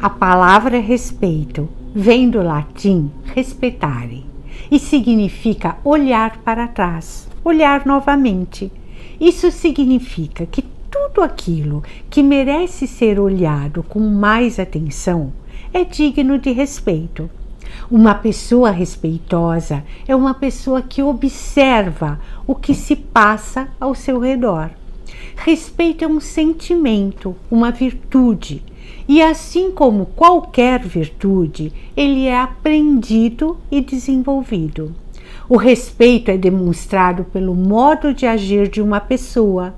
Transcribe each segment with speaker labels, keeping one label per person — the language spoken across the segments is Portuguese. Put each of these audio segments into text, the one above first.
Speaker 1: A palavra respeito vem do latim respetare e significa olhar para trás, olhar novamente. Isso significa que tudo aquilo que merece ser olhado com mais atenção é digno de respeito. Uma pessoa respeitosa é uma pessoa que observa o que se passa ao seu redor. Respeito é um sentimento, uma virtude, e assim como qualquer virtude, ele é aprendido e desenvolvido. O respeito é demonstrado pelo modo de agir de uma pessoa,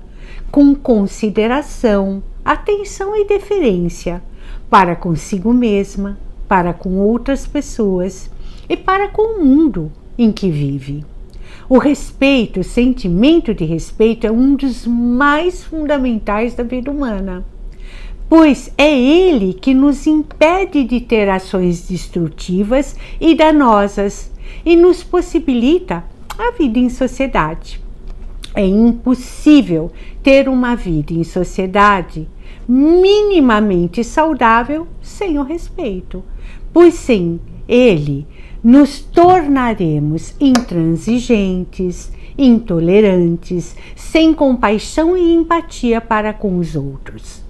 Speaker 1: com consideração, atenção e deferência, para consigo mesma, para com outras pessoas e para com o mundo em que vive. O respeito, o sentimento de respeito é um dos mais fundamentais da vida humana, pois é ele que nos impede de ter ações destrutivas e danosas e nos possibilita a vida em sociedade. É impossível ter uma vida em sociedade minimamente saudável sem o respeito, pois sem ele nos tornaremos intransigentes, intolerantes, sem compaixão e empatia para com os outros.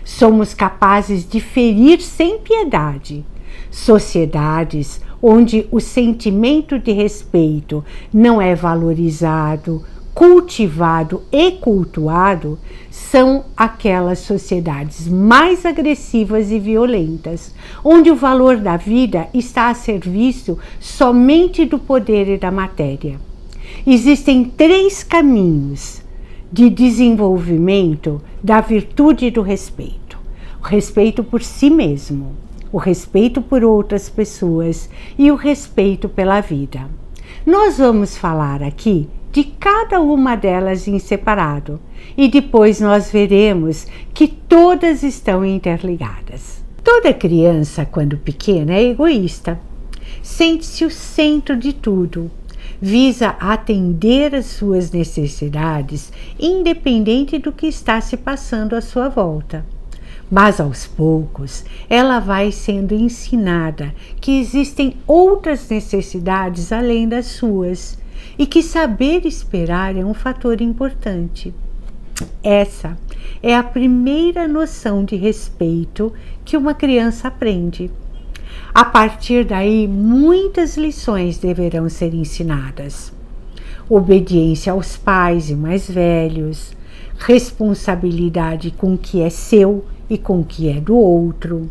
Speaker 1: Somos capazes de ferir sem piedade. Sociedades onde o sentimento de respeito não é valorizado, cultivado e cultuado, são aquelas sociedades mais agressivas e violentas, onde o valor da vida está a serviço somente do poder e da matéria. Existem 3 caminhos de desenvolvimento da virtude do respeito: o respeito por si mesmo, o respeito por outras pessoas e o respeito pela vida. Nós vamos falar aqui de cada uma delas em separado e depois nós veremos que todas estão interligadas. Toda criança, quando pequena, é egoísta, sente-se o centro de tudo, visa atender às suas necessidades, independente do que está se passando à sua volta. Mas aos poucos ela vai sendo ensinada que existem outras necessidades além das suas e que saber esperar é um fator importante. Essa é a primeira noção de respeito que uma criança aprende. A partir daí, muitas lições deverão ser ensinadas. Obediência aos pais e mais velhos, responsabilidade com o que é seu e com o que é do outro,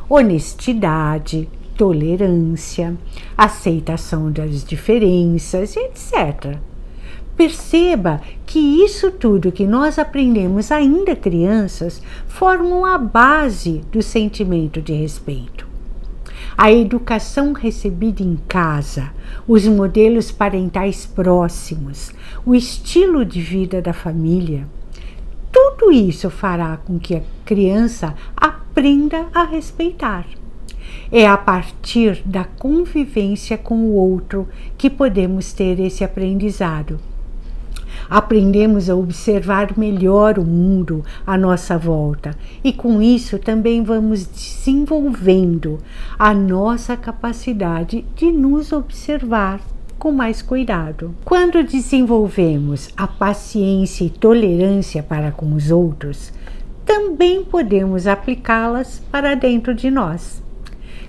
Speaker 1: honestidade, tolerância, aceitação das diferenças, etc. Perceba que isso tudo que nós aprendemos ainda crianças formam a base do sentimento de respeito. A educação recebida em casa, os modelos parentais próximos, o estilo de vida da família, tudo isso fará com que a criança aprenda a respeitar. É a partir da convivência com o outro que podemos ter esse aprendizado. Aprendemos a observar melhor o mundo à nossa volta e com isso também vamos desenvolvendo a nossa capacidade de nos observar com mais cuidado. Quando desenvolvemos a paciência e tolerância para com os outros, também podemos aplicá-las para dentro de nós.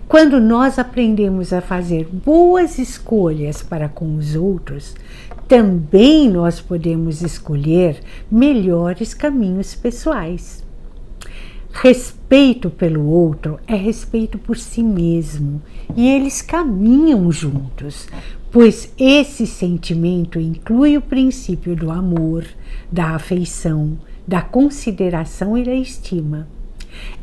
Speaker 1: Quando nós aprendemos a fazer boas escolhas para com os outros, também nós podemos escolher melhores caminhos pessoais. Respeito pelo outro é respeito por si mesmo e eles caminham juntos, pois esse sentimento inclui o princípio do amor, da afeição, da consideração e da estima.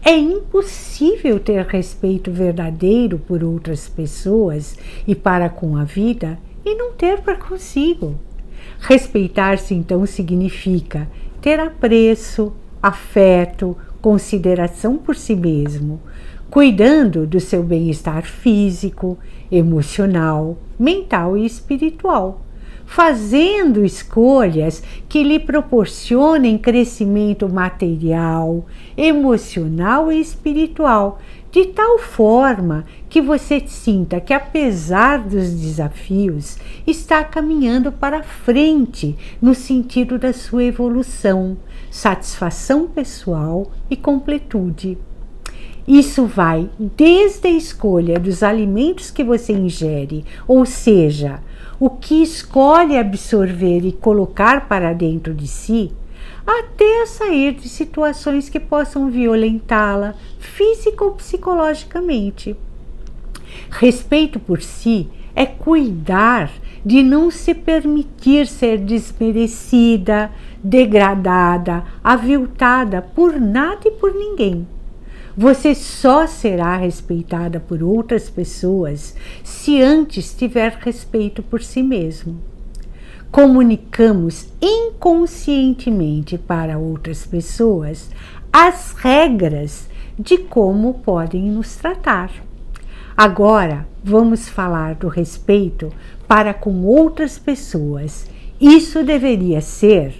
Speaker 1: É impossível ter respeito verdadeiro por outras pessoas e para com a vida e não ter para consigo. Respeitar-se, então, significa ter apreço, afeto, consideração por si mesmo, cuidando do seu bem-estar físico, emocional, mental e espiritual, fazendo escolhas que lhe proporcionem crescimento material, emocional e espiritual, de tal forma que você sinta que, apesar dos desafios, está caminhando para frente no sentido da sua evolução, satisfação pessoal e completude. Isso vai desde a escolha dos alimentos que você ingere, ou seja, o que escolhe absorver e colocar para dentro de si, até a sair de situações que possam violentá-la física ou psicologicamente. Respeito por si é cuidar de não se permitir ser desmerecida, degradada, aviltada por nada e por ninguém. Você só será respeitada por outras pessoas se antes tiver respeito por si mesmo. Comunicamos inconscientemente para outras pessoas as regras de como podem nos tratar. Agora vamos falar do respeito para com outras pessoas. Isso deveria ser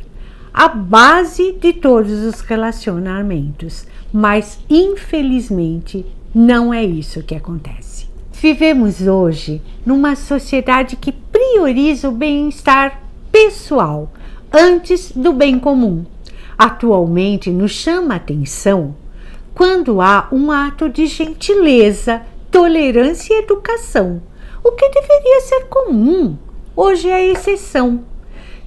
Speaker 1: a base de todos os relacionamentos, mas infelizmente não é isso que acontece. Vivemos hoje numa sociedade que prioriza o bem-estar pessoal antes do bem comum. Atualmente nos chama a atenção quando há um ato de gentileza, tolerância e educação. O que deveria ser comum, hoje é a exceção.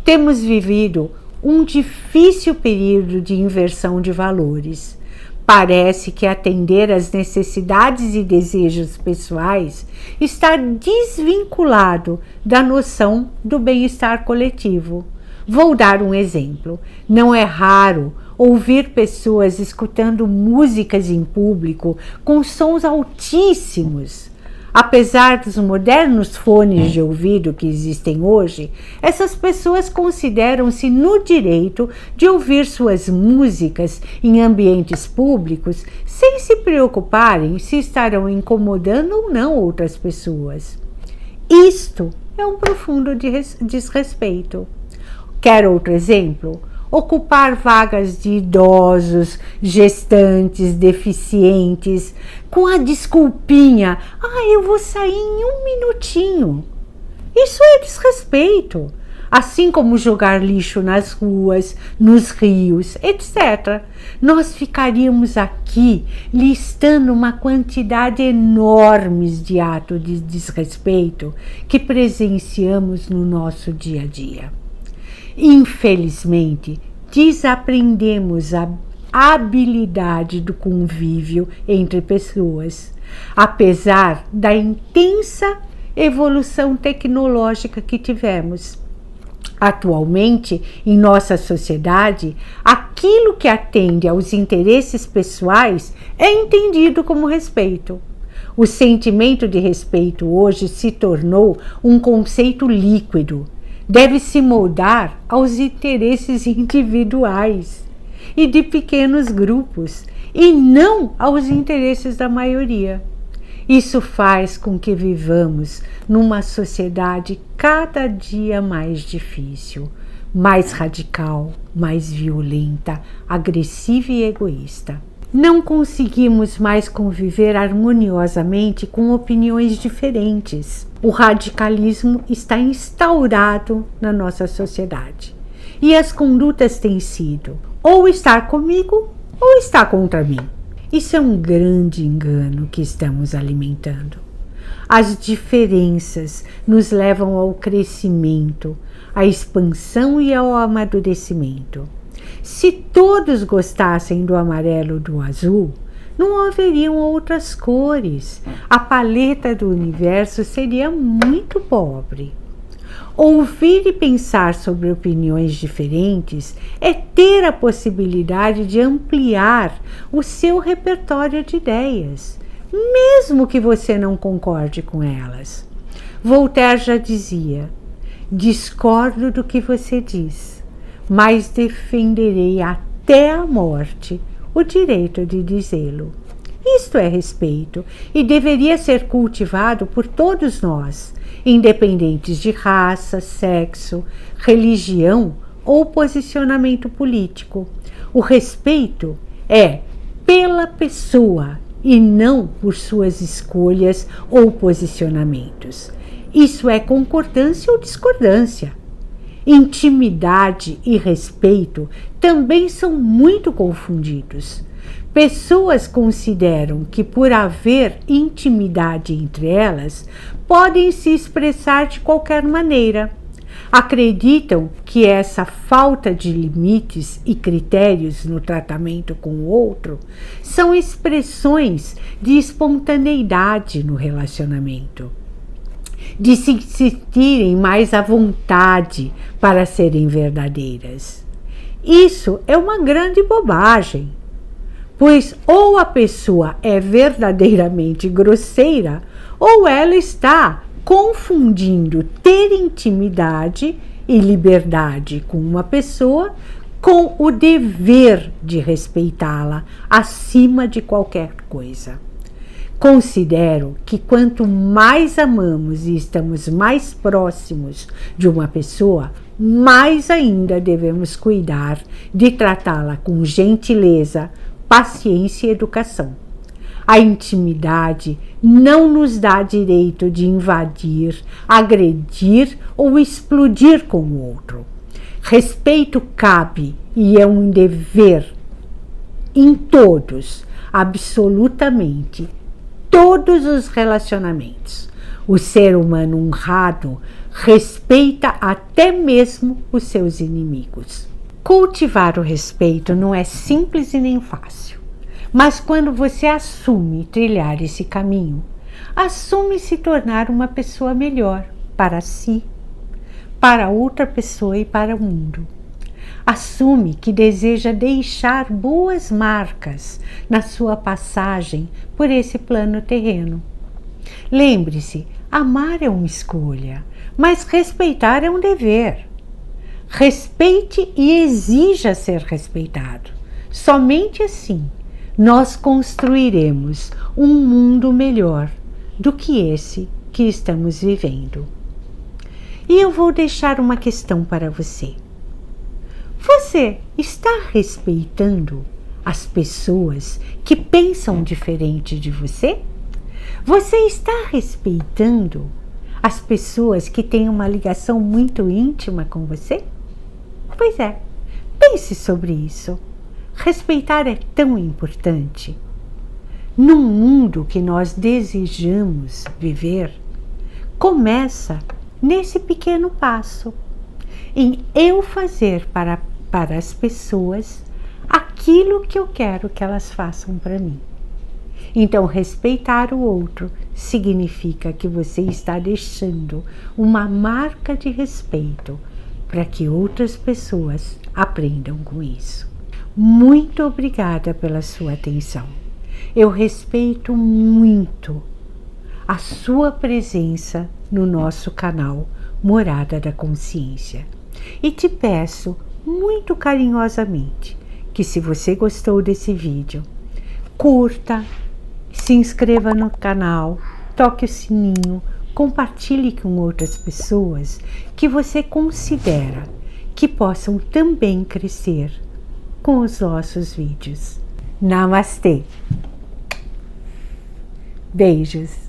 Speaker 1: Temos vivido um difícil período de inversão de valores. Parece que atender às necessidades e desejos pessoais está desvinculado da noção do bem-estar coletivo. Vou dar um exemplo. Não é raro ouvir pessoas escutando músicas em público com sons altíssimos. Apesar dos modernos fones de ouvido que existem hoje, essas pessoas consideram-se no direito de ouvir suas músicas em ambientes públicos sem se preocuparem se estarão incomodando ou não outras pessoas. Isto é um profundo desrespeito. Quer outro exemplo? Ocupar vagas de idosos, gestantes, deficientes, com a desculpinha: eu vou sair em um minutinho. Isso é desrespeito, assim como jogar lixo nas ruas, nos rios, etc. Nós ficaríamos aqui listando uma quantidade enorme de atos de desrespeito que presenciamos no nosso dia a dia. Infelizmente, desaprendemos a habilidade do convívio entre pessoas, apesar da intensa evolução tecnológica que tivemos. Atualmente, em nossa sociedade, aquilo que atende aos interesses pessoais é entendido como respeito. O sentimento de respeito hoje se tornou um conceito líquido. Deve se moldar aos interesses individuais e de pequenos grupos, e não aos interesses da maioria. Isso faz com que vivamos numa sociedade cada dia mais difícil, mais radical, mais violenta, agressiva e egoísta. Não conseguimos mais conviver harmoniosamente com opiniões diferentes. O radicalismo está instaurado na nossa sociedade. E as condutas têm sido ou estar comigo ou estar contra mim. Isso é um grande engano que estamos alimentando. As diferenças nos levam ao crescimento, à expansão e ao amadurecimento. Se todos gostassem do amarelo ou do azul, não haveriam outras cores. A paleta do universo seria muito pobre. Ouvir e pensar sobre opiniões diferentes é ter a possibilidade de ampliar o seu repertório de ideias, mesmo que você não concorde com elas. Voltaire já dizia: discordo do que você diz, mas defenderei até a morte o direito de dizê-lo. Isto é respeito e deveria ser cultivado por todos nós, independentes de raça, sexo, religião ou posicionamento político. O respeito é pela pessoa e não por suas escolhas ou posicionamentos. Isso é concordância ou discordância. Intimidade e respeito também são muito confundidos. Pessoas consideram que, por haver intimidade entre elas, podem se expressar de qualquer maneira. Acreditam que essa falta de limites e critérios no tratamento com o outro são expressões de espontaneidade no relacionamento, de se sentirem mais à vontade para serem verdadeiras. Isso é uma grande bobagem, pois ou a pessoa é verdadeiramente grosseira ou ela está confundindo ter intimidade e liberdade com uma pessoa com o dever de respeitá-la acima de qualquer coisa. Considero que quanto mais amamos e estamos mais próximos de uma pessoa, mais ainda devemos cuidar de tratá-la com gentileza, paciência e educação. A intimidade não nos dá direito de invadir, agredir ou explodir com o outro. Respeito cabe e é um dever em todos, absolutamente todos os relacionamentos. O ser humano honrado respeita até mesmo os seus inimigos. Cultivar o respeito não é simples e nem fácil. Mas quando você assume trilhar esse caminho, assume se tornar uma pessoa melhor para si, para outra pessoa e para o mundo. Assume que deseja deixar boas marcas na sua passagem por esse plano terreno. Lembre-se, amar é uma escolha, mas respeitar é um dever. Respeite e exija ser respeitado. Somente assim nós construiremos um mundo melhor do que esse que estamos vivendo. E eu vou deixar uma questão para você. Você está respeitando as pessoas que pensam diferente de você? Você está respeitando as pessoas que têm uma ligação muito íntima com você? Pois é, pense sobre isso. Respeitar é tão importante. Num mundo que nós desejamos viver, começa nesse pequeno passo, em eu fazer para as pessoas aquilo que eu quero que elas façam para mim. Então, respeitar o outro significa que você está deixando uma marca de respeito para que outras pessoas aprendam com isso. Muito obrigada pela sua atenção. Eu respeito muito a sua presença no nosso canal Morada da Consciência. E te peço muito carinhosamente que, se você gostou desse vídeo, curta, se inscreva no canal, toque o sininho, compartilhe com outras pessoas que você considera que possam também crescer com os nossos vídeos. Namastê! Beijos!